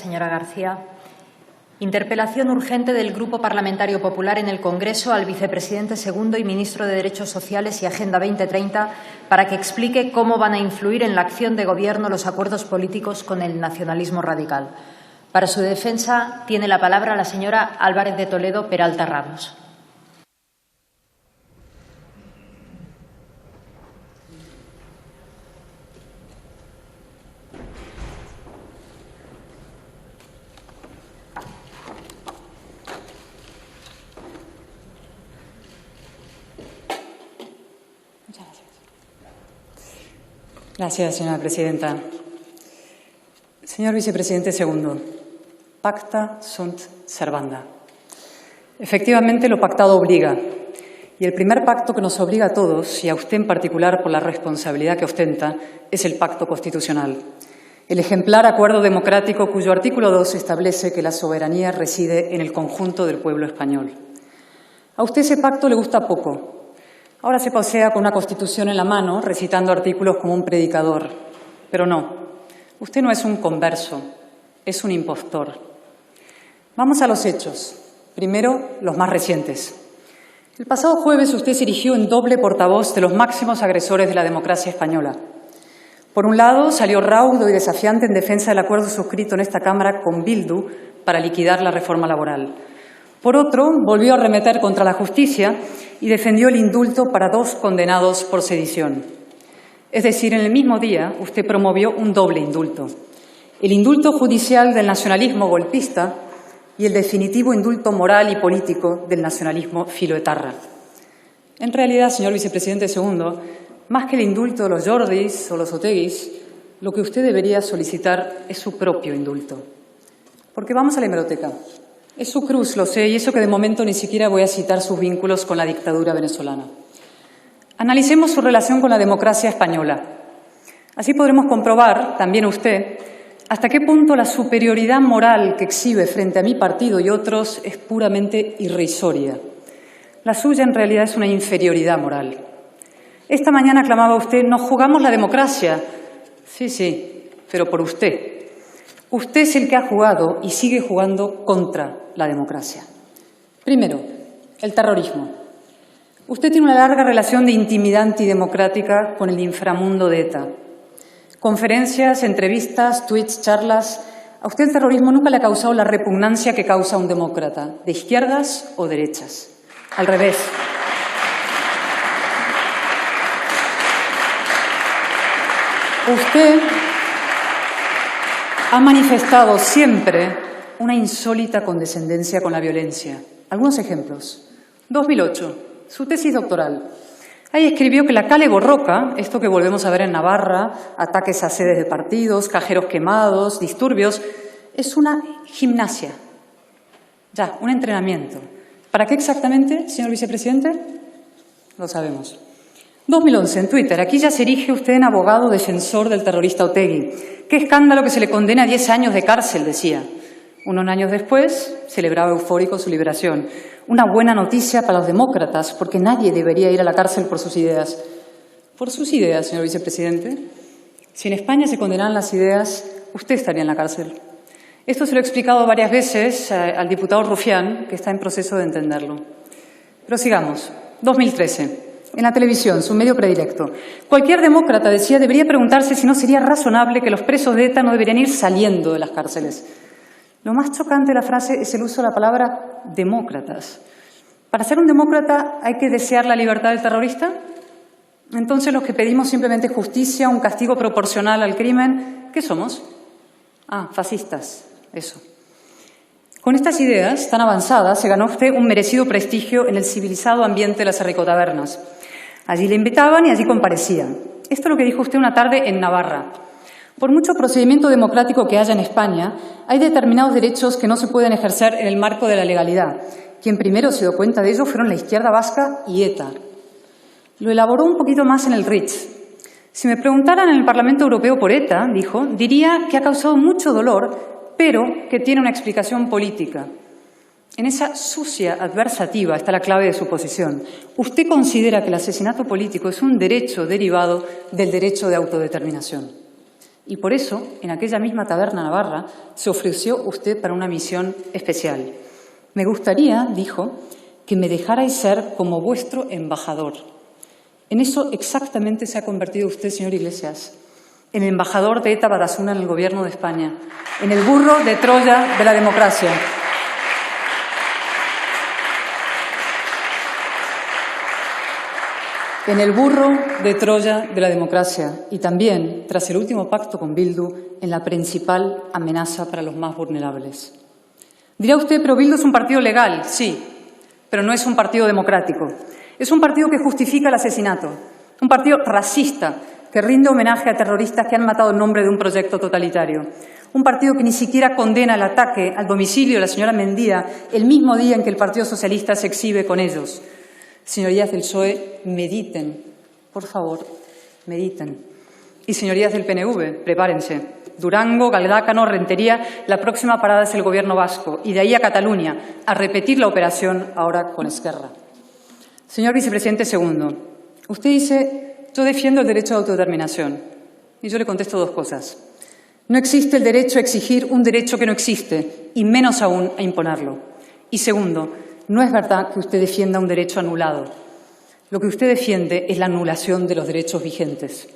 señora García. Interpelación urgente del Grupo Parlamentario Popular en el Congreso al vicepresidente segundo y ministro de Derechos Sociales y Agenda 2030 para que explique cómo van a influir en la acción de Gobierno los acuerdos políticos con el nacionalismo radical. Para su defensa tiene la palabra la señora Álvarez de Toledo Peralta Ramos. Gracias, señora presidenta. Señor vicepresidente segundo, pacta sunt servanda. Efectivamente, lo pactado obliga. Y el primer pacto que nos obliga a todos, y a usted en particular por la responsabilidad que ostenta, es el pacto constitucional. El ejemplar acuerdo democrático cuyo artículo 2 establece que la soberanía reside en el conjunto del pueblo español. A usted ese pacto le gusta poco. Ahora se pasea con una Constitución en la mano, recitando artículos como un predicador. Pero no, usted no es un converso, es un impostor. Vamos a los hechos. Primero, los más recientes. El pasado jueves usted se erigió en doble portavoz de los máximos agresores de la democracia española. Por un lado, salió raudo y desafiante en defensa del acuerdo suscrito en esta Cámara con Bildu para liquidar la reforma laboral. Por otro, volvió a arremeter contra la justicia y defendió el indulto para 2 condenados por sedición. Es decir, en el mismo día usted promovió un doble indulto. El indulto judicial del nacionalismo golpista y el definitivo indulto moral y político del nacionalismo filoetarra. En realidad, señor vicepresidente segundo, más que el indulto de los Jordis o los Oteguis, lo que usted debería solicitar es su propio indulto. Porque vamos a la hemeroteca. Es su cruz, lo sé, y eso que de momento ni siquiera voy a citar sus vínculos con la dictadura venezolana. Analicemos su relación con la democracia española. Así podremos comprobar, también usted, hasta qué punto la superioridad moral que exhibe frente a mi partido y otros es puramente irrisoria. La suya en realidad es una inferioridad moral. Esta mañana clamaba usted, nos jugamos la democracia. Sí, pero por usted. Usted es el que ha jugado y sigue jugando contra la democracia. Primero, el terrorismo. Usted tiene una larga relación de intimidad antidemocrática con el inframundo de ETA. Conferencias, entrevistas, tweets, charlas. A usted el terrorismo nunca le ha causado la repugnancia que causa un demócrata, de izquierdas o derechas. Al revés. Usted ha manifestado siempre una insólita condescendencia con la violencia. Algunos ejemplos. 2008, su tesis doctoral. Ahí escribió que la Kale Borroka, esto que volvemos a ver en Navarra, ataques a sedes de partidos, cajeros quemados, disturbios, es una gimnasia. Ya, un entrenamiento. ¿Para qué exactamente, señor vicepresidente? Lo sabemos. 2011, en Twitter. Aquí ya se erige usted en abogado defensor del terrorista Otegi. Qué escándalo que se le condena a 10 años de cárcel, decía. Unos años después, celebraba eufórico su liberación. Una buena noticia para los demócratas, porque nadie debería ir a la cárcel por sus ideas. ¿Por sus ideas, señor vicepresidente? Si en España se condenan las ideas, usted estaría en la cárcel. Esto se lo he explicado varias veces al diputado Rufián, que está en proceso de entenderlo. Pero sigamos. 2013. En la televisión, su medio predilecto. Cualquier demócrata, decía, debería preguntarse si no sería razonable que los presos de ETA no deberían ir saliendo de las cárceles. Lo más chocante de la frase es el uso de la palabra demócratas. ¿Para ser un demócrata hay que desear la libertad del terrorista? Entonces, los que pedimos simplemente justicia, un castigo proporcional al crimen, ¿qué somos? Fascistas, eso. Con estas ideas tan avanzadas se ganó usted un merecido prestigio en el civilizado ambiente de las arricotabernas. Allí le invitaban y allí comparecía. Esto es lo que dijo usted una tarde en Navarra. Por mucho procedimiento democrático que haya en España, hay determinados derechos que no se pueden ejercer en el marco de la legalidad. Quien primero se dio cuenta de ello fueron la izquierda vasca y ETA. Lo elaboró un poquito más en el Ritz. Si me preguntaran en el Parlamento Europeo por ETA, dijo, diría que ha causado mucho dolor, pero que tiene una explicación política. En esa sucia adversativa está la clave de su posición. Usted considera que el asesinato político es un derecho derivado del derecho de autodeterminación. Y por eso, en aquella misma taberna navarra, se ofreció usted para una misión especial. Me gustaría, dijo, que me dejarais ser como vuestro embajador. En eso exactamente se ha convertido usted, señor Iglesias, en el embajador de Eta Batasuna en el Gobierno de España, en el burro de Troya de la democracia. En el burro de Troya de la democracia y también, tras el último pacto con Bildu, en la principal amenaza para los más vulnerables. Dirá usted, pero Bildu es un partido legal, sí, pero no es un partido democrático. Es un partido que justifica el asesinato, un partido racista que rinde homenaje a terroristas que han matado en nombre de un proyecto totalitario, un partido que ni siquiera condena el ataque al domicilio de la señora Mendía el mismo día en que el Partido Socialista se exhibe con ellos. Señorías del PSOE, mediten, por favor, mediten. Y señorías del PNV, prepárense. Durango, Galdácano, Rentería, la próxima parada es el Gobierno vasco y de ahí a Cataluña, a repetir la operación ahora con Esquerra. Señor Vicepresidente segundo, usted dice, yo defiendo el derecho de autodeterminación. Y yo le contesto dos cosas. No existe el derecho a exigir un derecho que no existe, y menos aún a imponerlo. Y segundo, no es verdad que usted defienda un derecho anulado. Lo que usted defiende es la anulación de los derechos vigentes.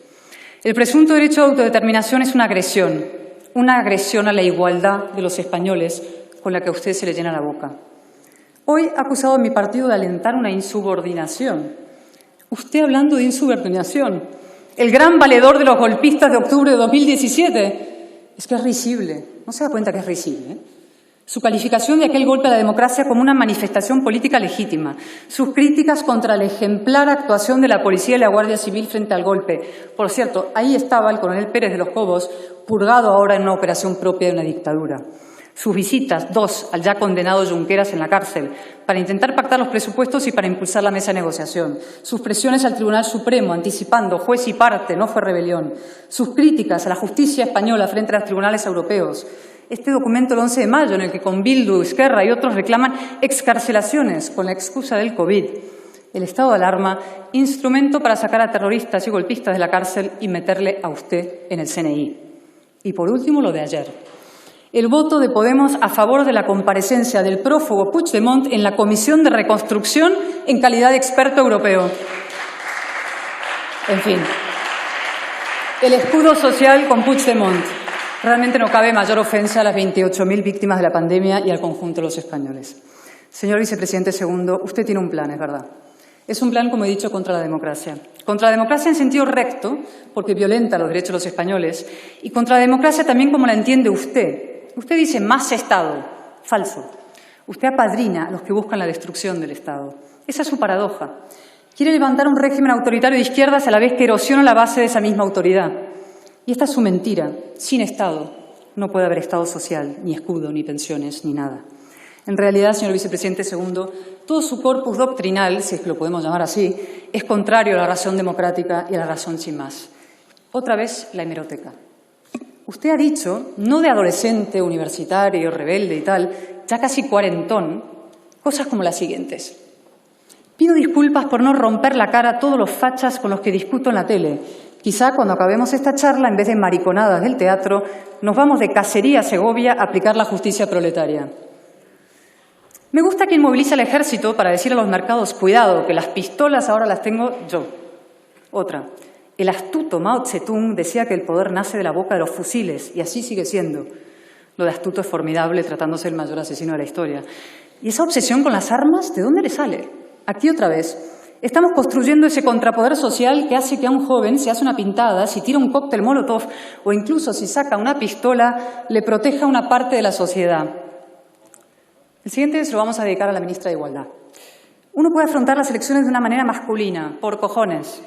El presunto derecho de autodeterminación es una agresión a la igualdad de los españoles con la que a usted se le llena la boca. Hoy ha acusado a mi partido de alentar una insubordinación. Usted hablando de insubordinación, el gran valedor de los golpistas de octubre de 2017. Es que es risible. ¿No se da cuenta que es risible? Su calificación de aquel golpe a la democracia como una manifestación política legítima, sus críticas contra la ejemplar actuación de la policía y la Guardia Civil frente al golpe. Por cierto, ahí estaba el coronel Pérez de los Cobos, purgado ahora en una operación propia de una dictadura. Sus visitas, 2, al ya condenado Junqueras en la cárcel, para intentar pactar los presupuestos y para impulsar la mesa de negociación. Sus presiones al Tribunal Supremo, anticipando juez y parte, no fue rebelión. Sus críticas a la justicia española frente a los tribunales europeos. Este documento el 11 de mayo, en el que con Bildu, Esquerra y otros reclaman excarcelaciones con la excusa del COVID. El estado de alarma, instrumento para sacar a terroristas y golpistas de la cárcel y meterle a usted en el CNI. Y por último, lo de ayer. El voto de Podemos a favor de la comparecencia del prófugo Puigdemont en la Comisión de Reconstrucción en calidad de experto europeo. En fin, el escudo social con Puigdemont. Realmente no cabe mayor ofensa a las 28.000 víctimas de la pandemia y al conjunto de los españoles. Señor Vicepresidente segundo, usted tiene un plan, es verdad. Es un plan, como he dicho, contra la democracia. Contra la democracia en sentido recto, porque violenta los derechos de los españoles, y contra la democracia también como la entiende usted. Usted dice más Estado. Falso. Usted apadrina a los que buscan la destrucción del Estado. Esa es su paradoja. Quiere levantar un régimen autoritario de izquierdas a la vez que erosiona la base de esa misma autoridad. Y esta es su mentira. Sin Estado no puede haber Estado social, ni escudo, ni pensiones, ni nada. En realidad, señor Vicepresidente segundo, todo su corpus doctrinal, si es que lo podemos llamar así, es contrario a la razón democrática y a la razón sin más. Otra vez, la hemeroteca. Usted ha dicho, no de adolescente, universitario, rebelde y tal, ya casi cuarentón, cosas como las siguientes. Pido disculpas por no romper la cara a todos los fachas con los que discuto en la tele. Quizá cuando acabemos esta charla, en vez de mariconadas del teatro, nos vamos de cacería a Segovia a aplicar la justicia proletaria. Me gusta quien moviliza al ejército para decir a los mercados, cuidado, que las pistolas ahora las tengo yo. Otra. El astuto Mao Zedong decía que el poder nace de la boca de los fusiles, y así sigue siendo. Lo de astuto es formidable, tratándose del mayor asesino de la historia. ¿Y esa obsesión con las armas, de dónde le sale? Aquí otra vez. Estamos construyendo ese contrapoder social que hace que a un joven se hace una pintada, si tira un cóctel molotov o incluso si saca una pistola, le proteja a una parte de la sociedad. El siguiente se lo vamos a dedicar a la ministra de Igualdad. Uno puede afrontar las elecciones de una manera masculina, por cojones.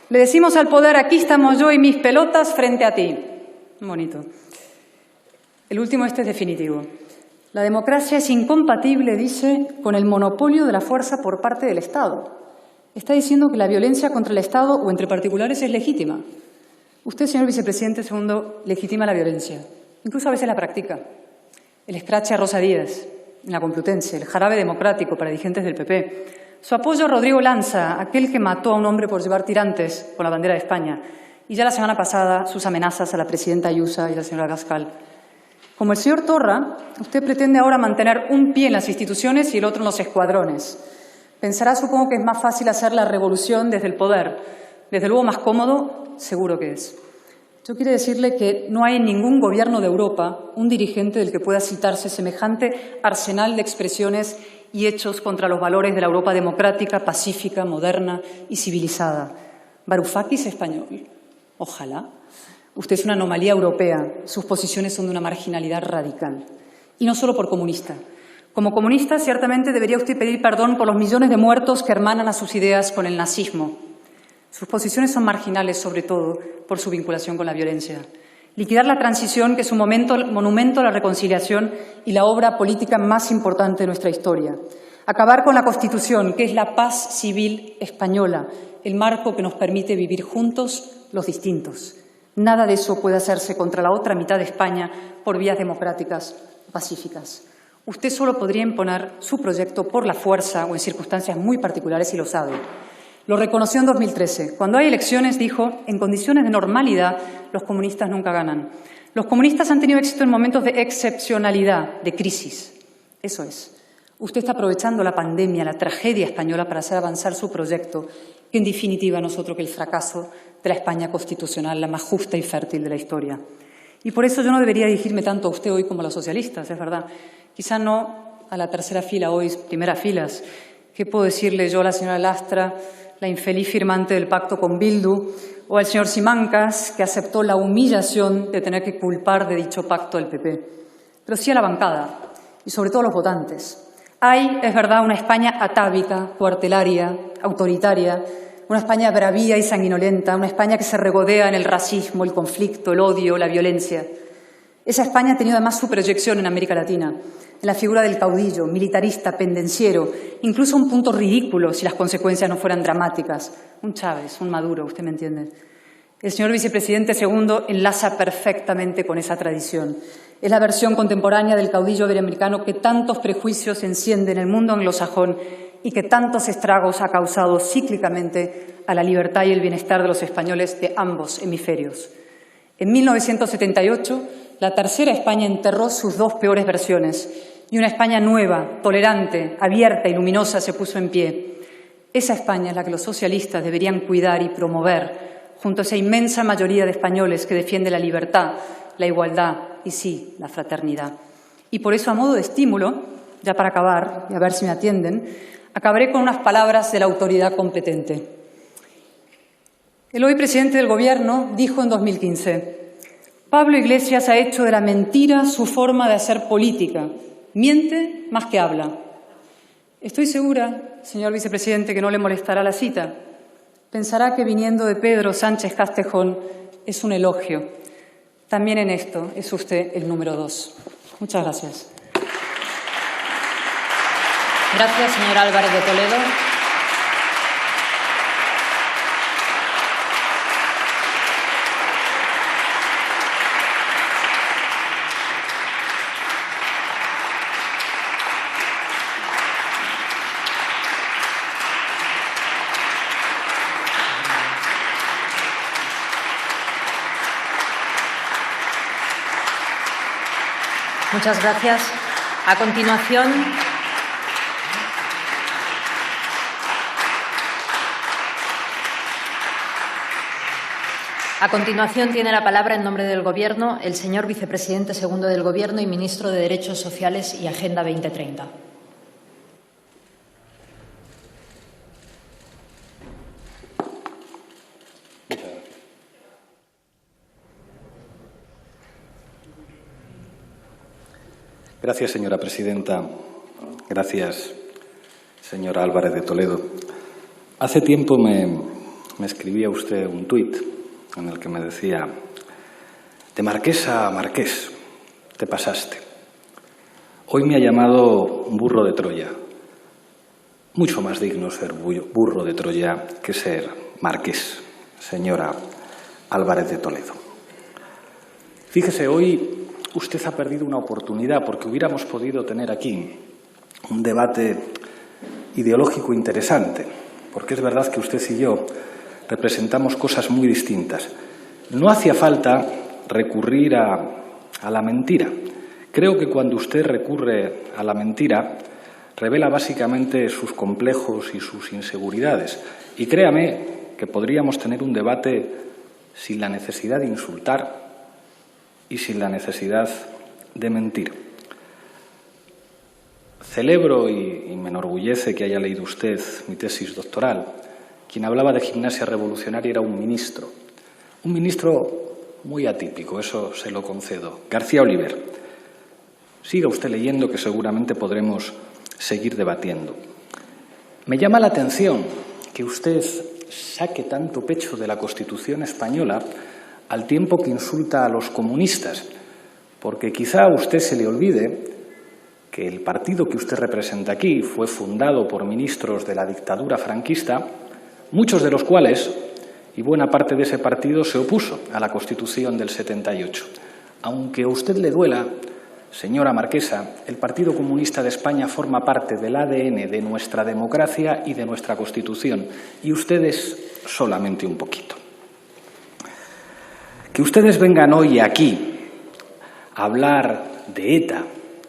Le decimos al poder, aquí estamos yo y mis pelotas frente a ti. Bonito. El último es definitivo. La democracia es incompatible, dice, con el monopolio de la fuerza por parte del Estado. Está diciendo que la violencia contra el Estado o entre particulares es legítima. Usted, señor Vicepresidente segundo, legitima la violencia. Incluso a veces la practica. El escrache a Rosa Díez en la Complutense, el jarabe democrático para dirigentes del PP. Su apoyo a Rodrigo Lanza, aquel que mató a un hombre por llevar tirantes con la bandera de España. y ya la semana pasada sus amenazas a la presidenta Ayuso y a la señora Abascal. Como el señor Torra, usted pretende ahora mantener un pie en las instituciones y el otro en los escuadrones. Pensará, supongo, que es más fácil hacer la revolución desde el poder. Desde luego más cómodo, seguro que es. Yo quiero decirle que no hay en ningún gobierno de Europa un dirigente del que pueda citarse semejante arsenal de expresiones y hechos contra los valores de la Europa democrática, pacífica, moderna y civilizada. Varoufakis español. Ojalá. Usted es una anomalía europea. Sus posiciones son de una marginalidad radical. Y no solo por comunista. Como comunista, ciertamente debería usted pedir perdón por los millones de muertos que hermanan a sus ideas con el nazismo. Sus posiciones son marginales, sobre todo, por su vinculación con la violencia. Liquidar la transición, que es un monumento a la reconciliación y la obra política más importante de nuestra historia. Acabar con la Constitución, que es la paz civil española, el marco que nos permite vivir juntos los distintos. Nada de eso puede hacerse contra la otra mitad de España por vías democráticas pacíficas. Usted solo podría imponer su proyecto por la fuerza o en circunstancias muy particulares y lo sabe. Lo reconoció en 2013. Cuando hay elecciones, dijo, en condiciones de normalidad, los comunistas nunca ganan. Los comunistas han tenido éxito en momentos de excepcionalidad, de crisis. Eso es. Usted está aprovechando la pandemia, la tragedia española para hacer avanzar su proyecto, que en definitiva no es otro que el fracaso de la España constitucional, la más justa y fértil de la historia. Y por eso yo no debería dirigirme tanto a usted hoy como a los socialistas, es verdad. Quizá no a la tercera fila hoy, primeras filas. ¿Qué puedo decirle yo a la señora Lastra, la infeliz firmante del pacto con Bildu, o al señor Simancas, que aceptó la humillación de tener que culpar de dicho pacto al PP? Pero sí a la bancada y sobre todo a los votantes. Hay, es verdad, una España atávica, cuartelaria, autoritaria, una España bravía y sanguinolenta, una España que se regodea en el racismo, el conflicto, el odio, la violencia. Esa España ha tenido además su proyección en América Latina, en la figura del caudillo, militarista, pendenciero, incluso un punto ridículo si las consecuencias no fueran dramáticas. Un Chávez, un Maduro, usted me entiende. El señor vicepresidente segundo enlaza perfectamente con esa tradición. Es la versión contemporánea del caudillo iberoamericano que tantos prejuicios enciende en el mundo anglosajón y que tantos estragos ha causado cíclicamente a la libertad y el bienestar de los españoles de ambos hemisferios. En 1978, la tercera España enterró sus dos peores versiones y una España nueva, tolerante, abierta y luminosa se puso en pie. Esa España es la que los socialistas deberían cuidar y promover junto a esa inmensa mayoría de españoles que defiende la libertad, la igualdad y, sí, la fraternidad. Y por eso, a modo de estímulo, ya para acabar, y a ver si me atienden, acabaré con unas palabras de la autoridad competente. El hoy presidente del Gobierno dijo en 2015: Pablo Iglesias ha hecho de la mentira su forma de hacer política. Miente más que habla. Estoy segura, señor vicepresidente, que no le molestará la cita. Pensará que viniendo de Pedro Sánchez Castejón es un elogio. También en esto es usted el número 2. Muchas gracias. Gracias, señor Álvarez de Toledo. Muchas gracias. A continuación tiene la palabra en nombre del Gobierno el señor vicepresidente segundo del Gobierno y ministro de Derechos Sociales y Agenda 2030. Gracias, señora presidenta. Gracias, señora Álvarez de Toledo. Hace tiempo me escribía usted un tuit en el que me decía: de marquesa a marqués, te pasaste. Hoy me ha llamado burro de Troya. Mucho más digno ser burro de Troya que ser marqués, señora Álvarez de Toledo. Fíjese, hoy usted ha perdido una oportunidad porque hubiéramos podido tener aquí un debate ideológico interesante, porque es verdad que usted y yo representamos cosas muy distintas, no hacía falta recurrir a la mentira. Creo que cuando usted recurre a la mentira, revela básicamente sus complejos y sus inseguridades. Y créame que podríamos tener un debate sin la necesidad de insultar y sin la necesidad de mentir. Celebro y me enorgullece que haya leído usted mi tesis doctoral. Quien hablaba de gimnasia revolucionaria era un ministro muy atípico, eso se lo concedo, García Oliver. Siga usted leyendo, que seguramente podremos seguir debatiendo. Me llama la atención que usted saque tanto pecho de la Constitución española al tiempo que insulta a los comunistas, porque quizá a usted se le olvide que el partido que usted representa aquí fue fundado por ministros de la dictadura franquista, muchos de los cuales, y buena parte de ese partido, se opuso a la Constitución del 78. Aunque a usted le duela, señora Marquesa, el Partido Comunista de España forma parte del ADN de nuestra democracia y de nuestra Constitución, y ustedes solamente un poquito. Que ustedes vengan hoy aquí a hablar de ETA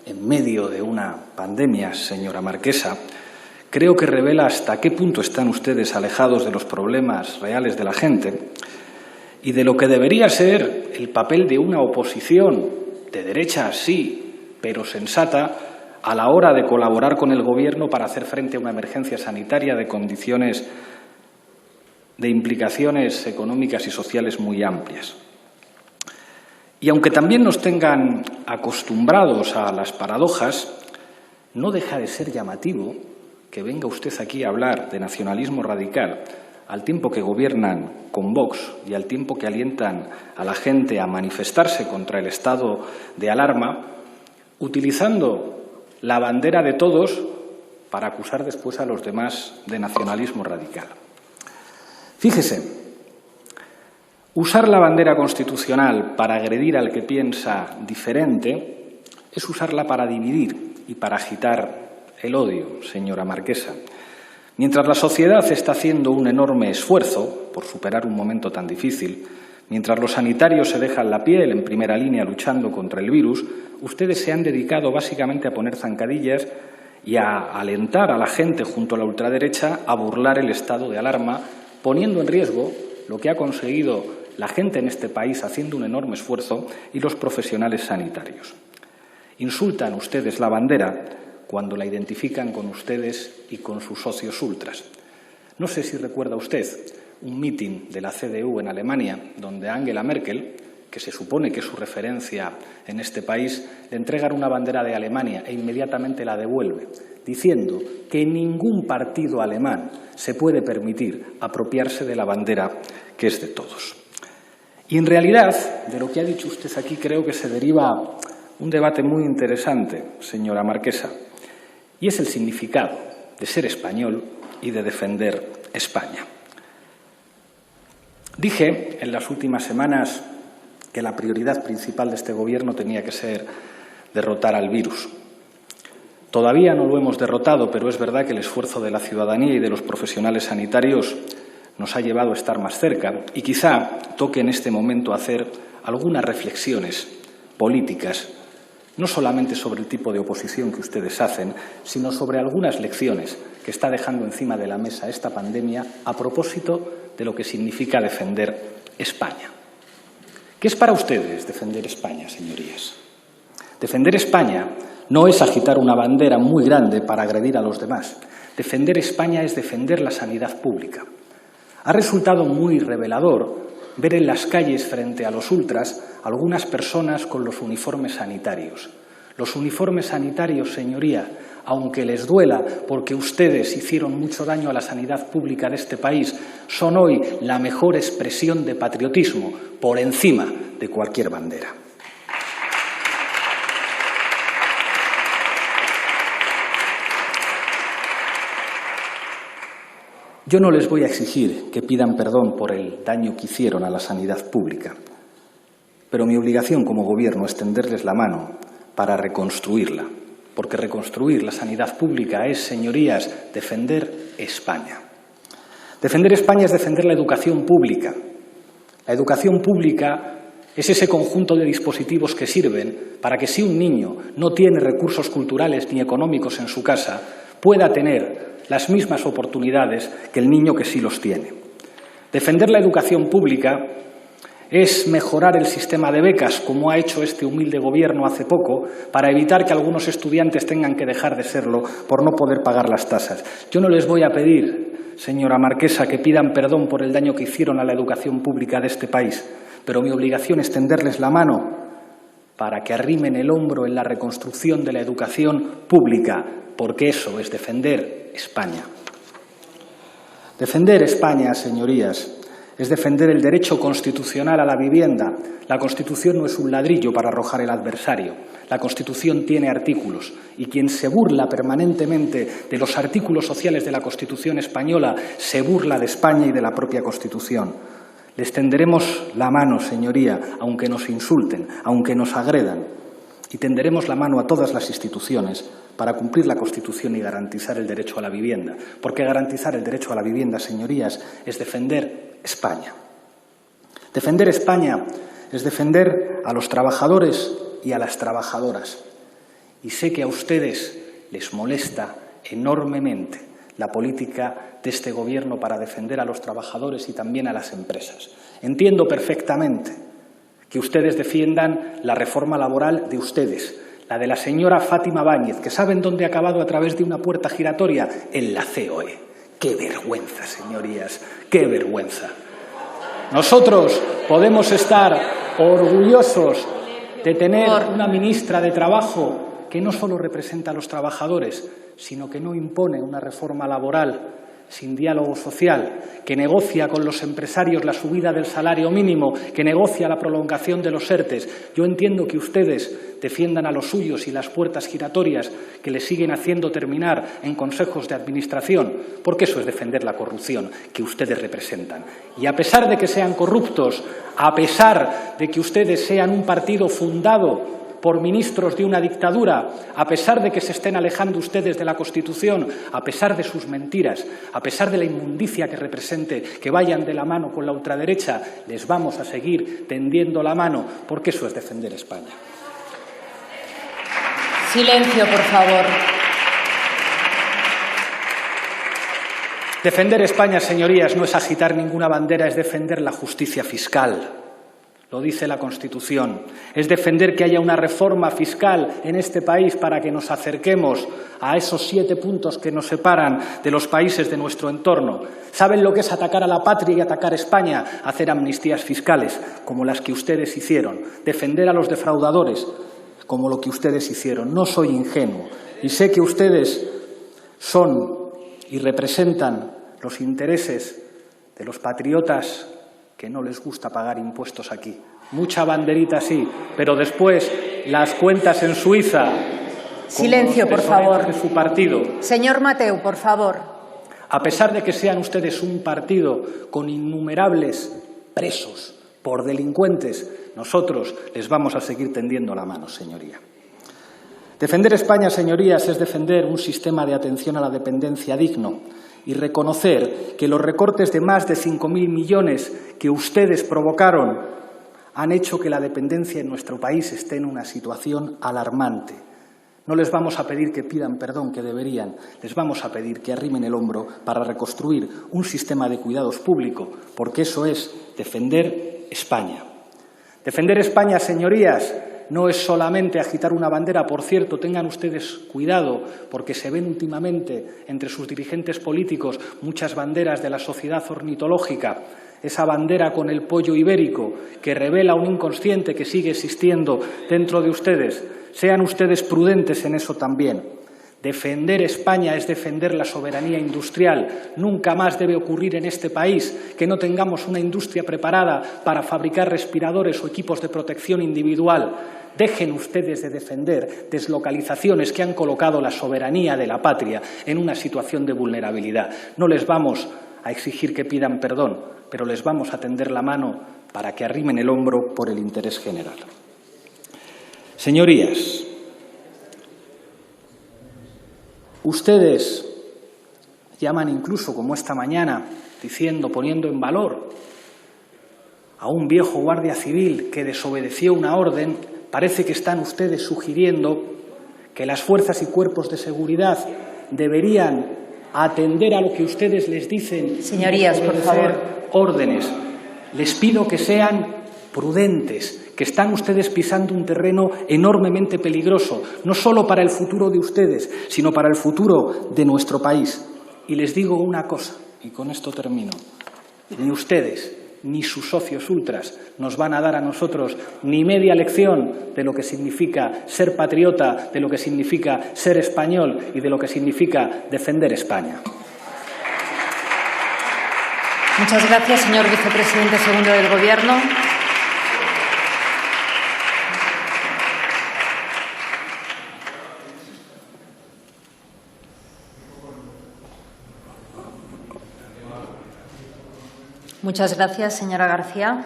en medio de una pandemia, señora Marquesa, creo que revela hasta qué punto están ustedes alejados de los problemas reales de la gente y de lo que debería ser el papel de una oposición de derecha, sí, pero sensata, a la hora de colaborar con el Gobierno para hacer frente a una emergencia sanitaria de condiciones de implicaciones económicas y sociales muy amplias. Y aunque también nos tengan acostumbrados a las paradojas, no deja de ser llamativo que venga usted aquí a hablar de nacionalismo radical al tiempo que gobiernan con Vox y al tiempo que alientan a la gente a manifestarse contra el estado de alarma, utilizando la bandera de todos para acusar después a los demás de nacionalismo radical. Fíjese, usar la bandera constitucional para agredir al que piensa diferente es usarla para dividir y para agitar el odio, señora Marquesa. Mientras la sociedad está haciendo un enorme esfuerzo por superar un momento tan difícil, mientras los sanitarios se dejan la piel en primera línea luchando contra el virus, ustedes se han dedicado básicamente a poner zancadillas y a alentar a la gente junto a la ultraderecha a burlar el estado de alarma, poniendo en riesgo lo que ha conseguido la gente en este país haciendo un enorme esfuerzo y los profesionales sanitarios. Insultan ustedes la bandera cuando la identifican con ustedes y con sus socios ultras. No sé si recuerda usted un mitin de la CDU en Alemania, donde Angela Merkel, que se supone que es su referencia en este país, le entregan una bandera de Alemania e inmediatamente la devuelve, diciendo que ningún partido alemán se puede permitir apropiarse de la bandera que es de todos. Y en realidad, de lo que ha dicho usted aquí, creo que se deriva un debate muy interesante, señora Marquesa, y es el significado de ser español y de defender España. Dije en las últimas semanas que la prioridad principal de este Gobierno tenía que ser derrotar al virus. Todavía no lo hemos derrotado, pero es verdad que el esfuerzo de la ciudadanía y de los profesionales sanitarios nos ha llevado a estar más cerca y quizá toque en este momento hacer algunas reflexiones políticas, no solamente sobre el tipo de oposición que ustedes hacen, sino sobre algunas lecciones que está dejando encima de la mesa esta pandemia a propósito de lo que significa defender España. ¿Qué es para ustedes defender España, señorías? Defender España no es agitar una bandera muy grande para agredir a los demás. Defender España es defender la sanidad pública. Ha resultado muy revelador ver en las calles frente a los ultras algunas personas con los uniformes sanitarios. Los uniformes sanitarios, señoría, aunque les duela porque ustedes hicieron mucho daño a la sanidad pública de este país, son hoy la mejor expresión de patriotismo por encima de cualquier bandera. Yo no les voy a exigir que pidan perdón por el daño que hicieron a la sanidad pública, pero mi obligación como Gobierno es tenderles la mano para reconstruirla, porque reconstruir la sanidad pública es, señorías, defender España. Defender España es defender la educación pública, La educación pública es ese conjunto de dispositivos que sirven para que si un niño no tiene recursos culturales ni económicos en su casa, pueda tener las mismas oportunidades que el niño que sí los tiene. Defender la educación pública es mejorar el sistema de becas, como ha hecho este humilde gobierno hace poco, para evitar que algunos estudiantes tengan que dejar de serlo por no poder pagar las tasas. Yo no les voy a pedir, señora marquesa, que pidan perdón por el daño que hicieron a la educación pública de este país, pero mi obligación es tenderles la mano para que arrimen el hombro en la reconstrucción de la educación pública, porque eso es defender España. Defender España, señorías, es defender el derecho constitucional a la vivienda. La Constitución no es un ladrillo para arrojar el adversario. La Constitución tiene artículos y quien se burla permanentemente de los artículos sociales de la Constitución española se burla de España y de la propia Constitución. Les tenderemos la mano, señoría, aunque nos insulten, aunque nos agredan, y tenderemos la mano a todas las instituciones para cumplir la Constitución y garantizar el derecho a la vivienda, porque garantizar el derecho a la vivienda, señorías, es defender España. Defender España es defender a los trabajadores y a las trabajadoras. Y sé que a ustedes les molesta enormemente la política de este Gobierno para defender a los trabajadores y también a las empresas. Entiendo perfectamente que ustedes defiendan la reforma laboral de ustedes, la de la señora Fátima Báñez, que ¿saben dónde ha acabado a través de una puerta giratoria? En la COE. ¡Qué vergüenza, señorías! ¡Qué vergüenza! Nosotros podemos estar orgullosos de tener una ministra de Trabajo que no solo representa a los trabajadores, sino que no impone una reforma laboral sin diálogo social, que negocia con los empresarios la subida del salario mínimo, que negocia la prolongación de los ERTEs. Yo entiendo que ustedes defiendan a los suyos y las puertas giratorias que les siguen haciendo terminar en consejos de administración, porque eso es defender la corrupción que ustedes representan. Y a pesar de que sean corruptos, a pesar de que ustedes sean un partido fundado por ministros de una dictadura, a pesar de que se estén alejando ustedes de la Constitución, a pesar de sus mentiras, a pesar de la inmundicia que represente que vayan de la mano con la ultraderecha, les vamos a seguir tendiendo la mano, porque eso es defender España. Silencio, por favor. Defender España, señorías, no es agitar ninguna bandera, es defender la justicia fiscal. Lo dice la Constitución. Es defender que haya una reforma fiscal en este país para que nos acerquemos a esos 7 puntos que nos separan de los países de nuestro entorno. ¿Saben lo que es atacar a la patria y atacar a España? Hacer amnistías fiscales, como las que ustedes hicieron. Defender a los defraudadores, como lo que ustedes hicieron. No soy ingenuo y sé que ustedes son y representan los intereses de los patriotas que no les gusta pagar impuestos aquí. Mucha banderita sí, pero después las cuentas en Suiza. Silencio, por favor. De su partido. Señor Mateu, por favor. A pesar de que sean ustedes un partido con innumerables presos por delincuentes, nosotros les vamos a seguir tendiendo la mano, señoría. Defender España, señorías, es defender un sistema de atención a la dependencia digno y reconocer que los recortes de más de 5.000 millones que ustedes provocaron han hecho que la dependencia en nuestro país esté en una situación alarmante. No les vamos a pedir que pidan perdón, que deberían. Les vamos a pedir que arrimen el hombro para reconstruir un sistema de cuidados público, porque eso es defender España. Defender España, señorías, no es solamente agitar una bandera. Por cierto, tengan ustedes cuidado, porque se ven últimamente entre sus dirigentes políticos muchas banderas de la sociedad ornitológica. Esa bandera con el pollo ibérico que revela un inconsciente que sigue existiendo dentro de ustedes. Sean ustedes prudentes en eso también. Defender España es defender la soberanía industrial. Nunca más debe ocurrir en este país que no tengamos una industria preparada para fabricar respiradores o equipos de protección individual. Dejen ustedes de defender deslocalizaciones que han colocado la soberanía de la patria en una situación de vulnerabilidad. No les vamos a exigir que pidan perdón, pero les vamos a tender la mano para que arrimen el hombro por el interés general. Señorías, ustedes llaman incluso, como esta mañana, diciendo, poniendo en valor a un viejo guardia civil que desobedeció una orden, parece que están ustedes sugiriendo que las fuerzas y cuerpos de seguridad deberían atender a lo que ustedes les dicen. Señorías, por favor. Órdenes. Les pido que sean prudentes, que están ustedes pisando un terreno enormemente peligroso, no solo para el futuro de ustedes, sino para el futuro de nuestro país. Y les digo una cosa, y con esto termino. Ni ustedes ni sus socios ultras nos van a dar a nosotros ni media lección de lo que significa ser patriota, de lo que significa ser español y de lo que significa defender España. Muchas gracias, señor vicepresidente segundo del Gobierno. Muchas gracias, señora García.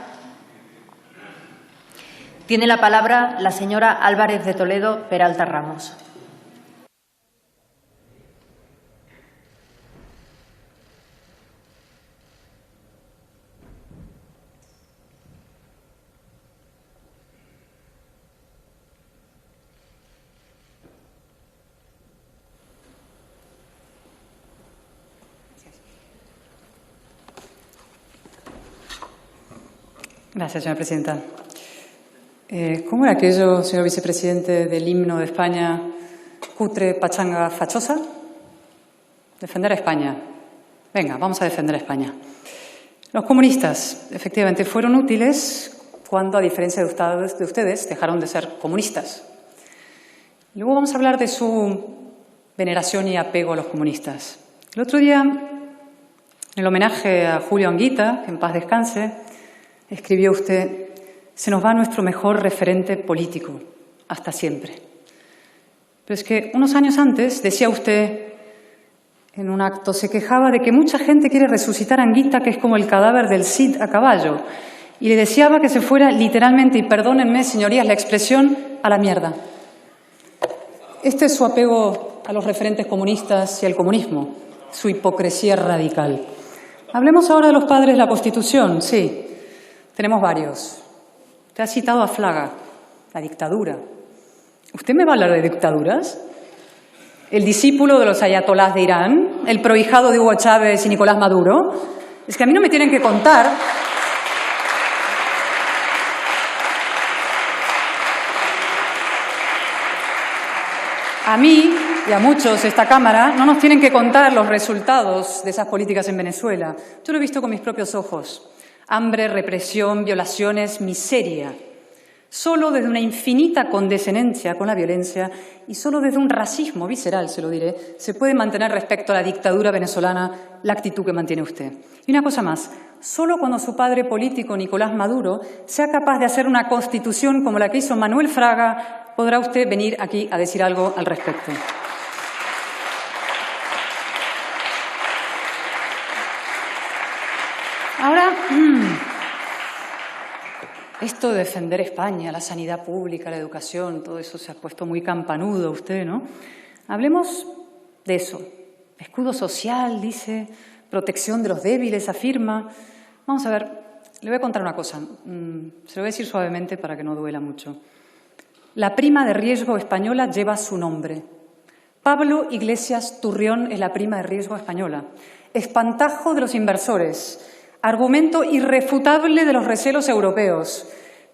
Tiene la palabra la señora Álvarez de Toledo Peralta Ramos. Gracias, señora presidenta. ¿Cómo era aquello, señor vicepresidente, del himno de España, cutre, pachanga, fachosa? Defender a España. Venga, vamos a defender a España. Los comunistas, efectivamente, fueron útiles cuando, a diferencia de ustedes, dejaron de ser comunistas. Luego vamos a hablar de su veneración y apego a los comunistas. El otro día, en el homenaje a Julio Anguita, que en paz descanse, escribió usted: se nos va nuestro mejor referente político, hasta siempre. Pero es que unos años antes decía usted, en un acto, se quejaba de que mucha gente quiere resucitar a Anguita, que es como el cadáver del Cid a caballo, y le deseaba que se fuera literalmente, y perdónenme, señorías, la expresión, a la mierda. Este es su apego a los referentes comunistas y al comunismo, su hipocresía radical. Hablemos ahora de los padres de la Constitución, sí. Tenemos varios. Usted ha citado a Fraga, la dictadura. ¿Usted me va a hablar de dictaduras? ¿El discípulo de los ayatolás de Irán? ¿El prohijado de Hugo Chávez y Nicolás Maduro? Es que a mí no me tienen que contar. A mí y a muchos de esta Cámara no nos tienen que contar los resultados de esas políticas en Venezuela. Yo lo he visto con mis propios ojos. Hambre, represión, violaciones, miseria. Solo desde una infinita condescendencia con la violencia y solo desde un racismo visceral, se lo diré, se puede mantener respecto a la dictadura venezolana la actitud que mantiene usted. Y una cosa más, solo cuando su padre político, Nicolás Maduro, sea capaz de hacer una constitución como la que hizo Manuel Fraga, podrá usted venir aquí a decir algo al respecto. Ahora, esto de defender España, la sanidad pública, la educación, todo eso se ha puesto muy campanudo a usted, ¿no? Hablemos de eso. Escudo social, dice, protección de los débiles, afirma. Vamos a ver, le voy a contar una cosa. Se lo voy a decir suavemente para que no duela mucho. La prima de riesgo española lleva su nombre. Pablo Iglesias Turrión es la prima de riesgo española. Espantajo de los inversores. Argumento irrefutable de los recelos europeos.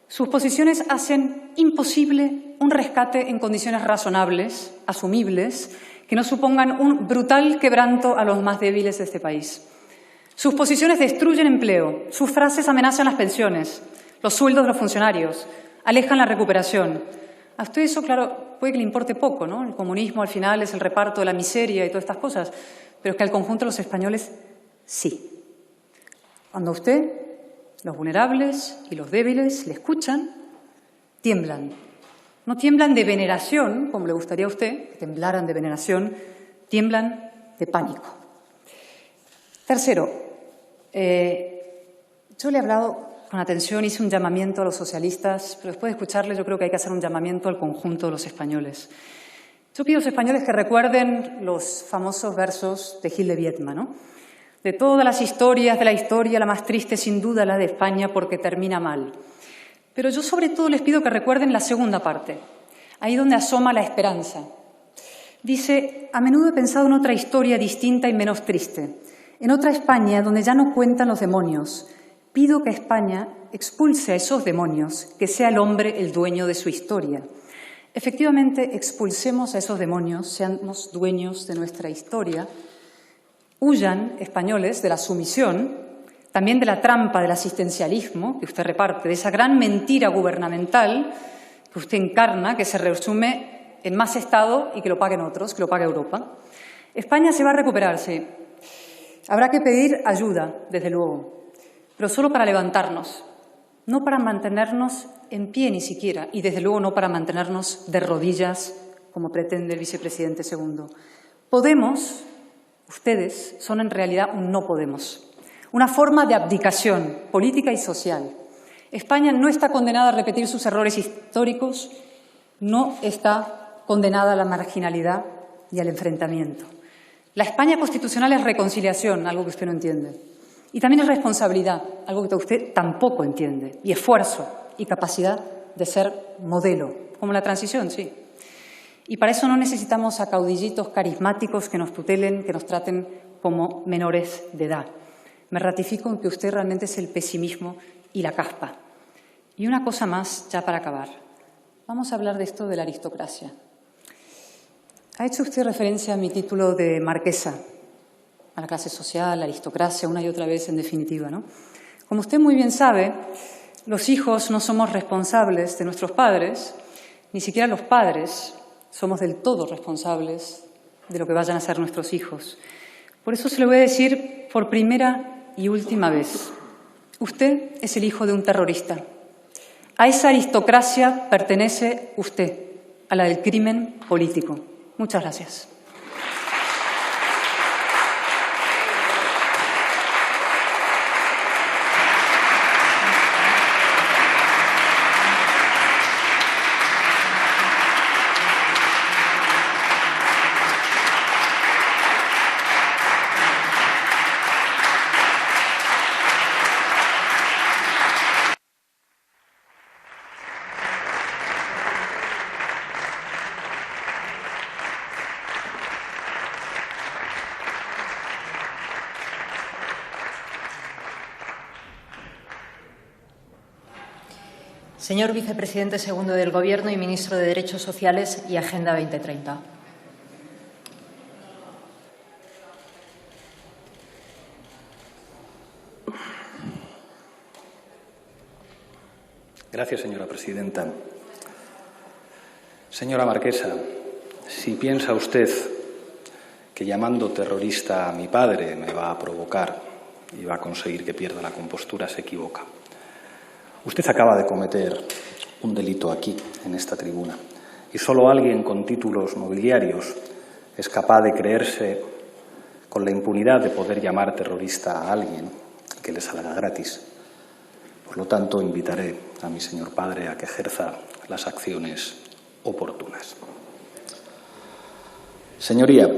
Sus posiciones hacen imposible un rescate en condiciones razonables, asumibles, que no supongan un brutal quebranto a los más débiles de este país. Sus posiciones destruyen empleo, sus frases amenazan las pensiones, los sueldos de los funcionarios, alejan la recuperación. A usted eso, claro, puede que le importe poco, ¿no? El comunismo al final es el reparto de la miseria y todas estas cosas, pero es que al conjunto de los españoles sí. Cuando a usted, los vulnerables y los débiles le escuchan, tiemblan. No tiemblan de veneración, como le gustaría a usted, que temblaran de veneración, tiemblan de pánico. Tercero, yo le he hablado con atención, hice un llamamiento a los socialistas, pero después de escucharle yo creo que hay que hacer un llamamiento al conjunto de los españoles. Yo pido a los españoles que recuerden los famosos versos de Gil de Viedma, ¿no? De todas las historias de la historia, la más triste sin duda la de España porque termina mal. Pero yo sobre todo les pido que recuerden la segunda parte, ahí donde asoma la esperanza. Dice, a menudo he pensado en otra historia distinta y menos triste, en otra España donde ya no cuentan los demonios. Pido que España expulse a esos demonios, que sea el hombre el dueño de su historia. Efectivamente, expulsemos a esos demonios, seamos dueños de nuestra historia. Huyan, españoles, de la sumisión, también de la trampa del asistencialismo que usted reparte, de esa gran mentira gubernamental que usted encarna, que se resume en más Estado y que lo paguen otros, que lo pague Europa. España se va a recuperar, sí. Habrá que pedir ayuda, desde luego, pero solo para levantarnos, no para mantenernos en pie ni siquiera, y desde luego no para mantenernos de rodillas, como pretende el vicepresidente segundo. Podemos, ustedes, son en realidad un no podemos, una forma de abdicación política y social. España no está condenada a repetir sus errores históricos, no está condenada a la marginalidad y al enfrentamiento. La España constitucional es reconciliación, algo que usted no entiende. Y también es responsabilidad, algo que usted tampoco entiende. Y esfuerzo y capacidad de ser modelo, como la transición, sí. Y para eso no necesitamos a caudillitos carismáticos que nos tutelen, que nos traten como menores de edad. Me ratifico en que usted realmente es el pesimismo y la caspa. Y una cosa más, ya para acabar. Vamos a hablar de esto de la aristocracia. Ha hecho usted referencia a mi título de marquesa, a la clase social, la aristocracia, una y otra vez en definitiva, ¿no? Como usted muy bien sabe, los hijos no somos responsables de nuestros padres, ni siquiera los padres somos del todo responsables de lo que vayan a ser nuestros hijos. Por eso se lo voy a decir por primera y última vez. Usted es el hijo de un terrorista. A esa aristocracia pertenece usted, a la del crimen político. Muchas gracias. Señor Vicepresidente segundo del Gobierno y Ministro de Derechos Sociales y Agenda 2030. Gracias, señora presidenta. Señora marquesa, si piensa usted que llamando terrorista a mi padre me va a provocar y va a conseguir que pierda la compostura, se equivoca. Usted acaba de cometer un delito aquí, en esta tribuna, y solo alguien con títulos nobiliarios es capaz de creerse con la impunidad de poder llamar terrorista a alguien que le salga gratis. Por lo tanto, invitaré a mi señor padre a que ejerza las acciones oportunas. Señoría,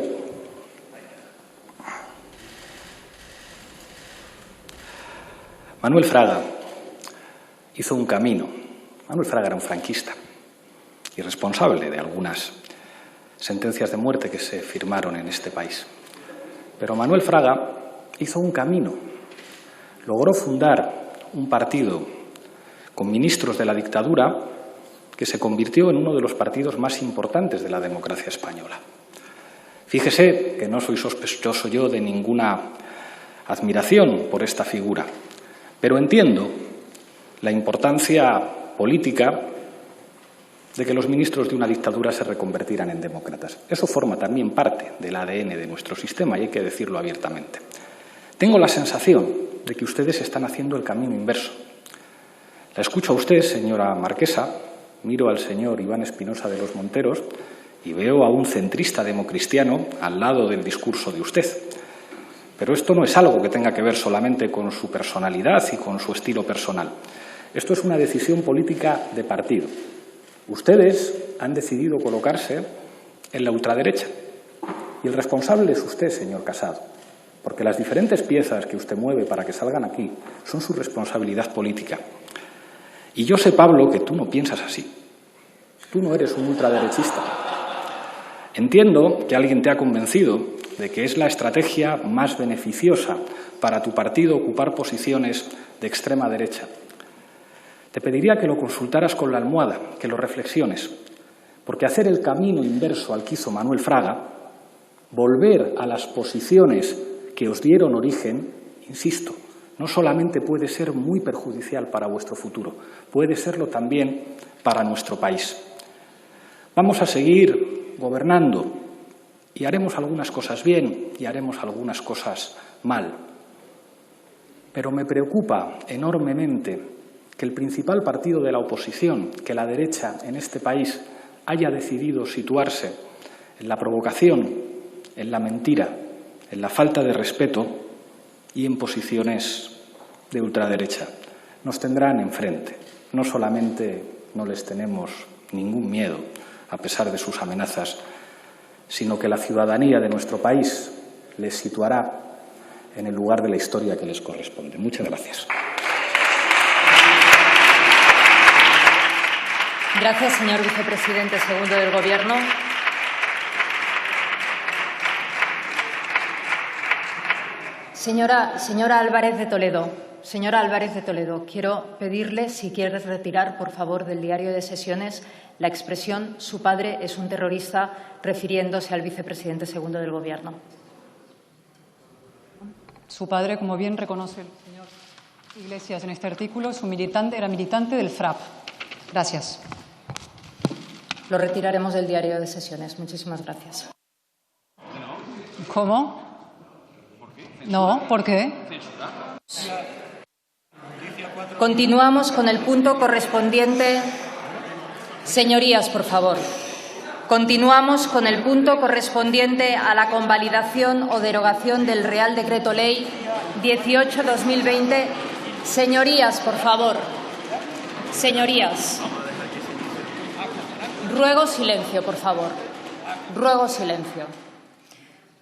Manuel Fraga hizo un camino. Manuel Fraga era un franquista y responsable de algunas sentencias de muerte que se firmaron en este país. Pero Manuel Fraga hizo un camino. Logró fundar un partido con ministros de la dictadura que se convirtió en uno de los partidos más importantes de la democracia española. Fíjese que no soy sospechoso yo de ninguna admiración por esta figura, pero entiendo la importancia política de que los ministros de una dictadura se reconvertieran en demócratas. Eso forma también parte del ADN de nuestro sistema y hay que decirlo abiertamente. Tengo la sensación de que ustedes están haciendo el camino inverso. La escucho a usted, señora marquesa, miro al señor Iván Espinosa de los Monteros y veo a un centrista democristiano al lado del discurso de usted. Pero esto no es algo que tenga que ver solamente con su personalidad y con su estilo personal. Esto es una decisión política de partido. Ustedes han decidido colocarse en la ultraderecha y el responsable es usted, señor Casado. porque las diferentes piezas que usted mueve para que salgan aquí son su responsabilidad política. Y yo sé, Pablo, que tú no piensas así. Tú no eres un ultraderechista. Entiendo que alguien te ha convencido de que es la estrategia más beneficiosa para tu partido ocupar posiciones de extrema derecha. Te pediría que lo consultaras con la almohada, que lo reflexiones, porque hacer el camino inverso al que hizo Manuel Fraga, volver a las posiciones que os dieron origen, insisto, no solamente puede ser muy perjudicial para vuestro futuro, puede serlo también para nuestro país. Vamos a seguir gobernando y haremos algunas cosas bien y haremos algunas cosas mal. Pero me preocupa enormemente que el principal partido de la oposición, que la derecha en este país, haya decidido situarse en la provocación, en la mentira, en la falta de respeto y en posiciones de ultraderecha. Nos tendrán enfrente. No solamente no les tenemos ningún miedo, a pesar de sus amenazas, sino que la ciudadanía de nuestro país les situará en el lugar de la historia que les corresponde. Muchas gracias. Gracias, señor vicepresidente segundo del Gobierno. Señora Álvarez de Toledo. Señora Álvarez de Toledo, quiero pedirle si quiere retirar, por favor, del diario de sesiones la expresión «su padre es un terrorista», refiriéndose al vicepresidente segundo del Gobierno. Su padre, como bien reconoce el señor Iglesias en este artículo, era militante del FRAP. Gracias. Lo retiraremos del diario de sesiones. Muchísimas gracias. ¿Cómo? No, ¿por qué? Continuamos con el punto correspondiente. Señorías, por favor. Continuamos con el punto correspondiente a la convalidación o derogación del Real Decreto Ley 18/2020. Señorías, por favor. Señorías. Ruego silencio, por favor. Ruego silencio.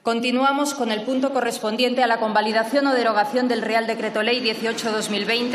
Continuamos con el punto correspondiente a la convalidación o derogación del Real Decreto Ley 18/2020.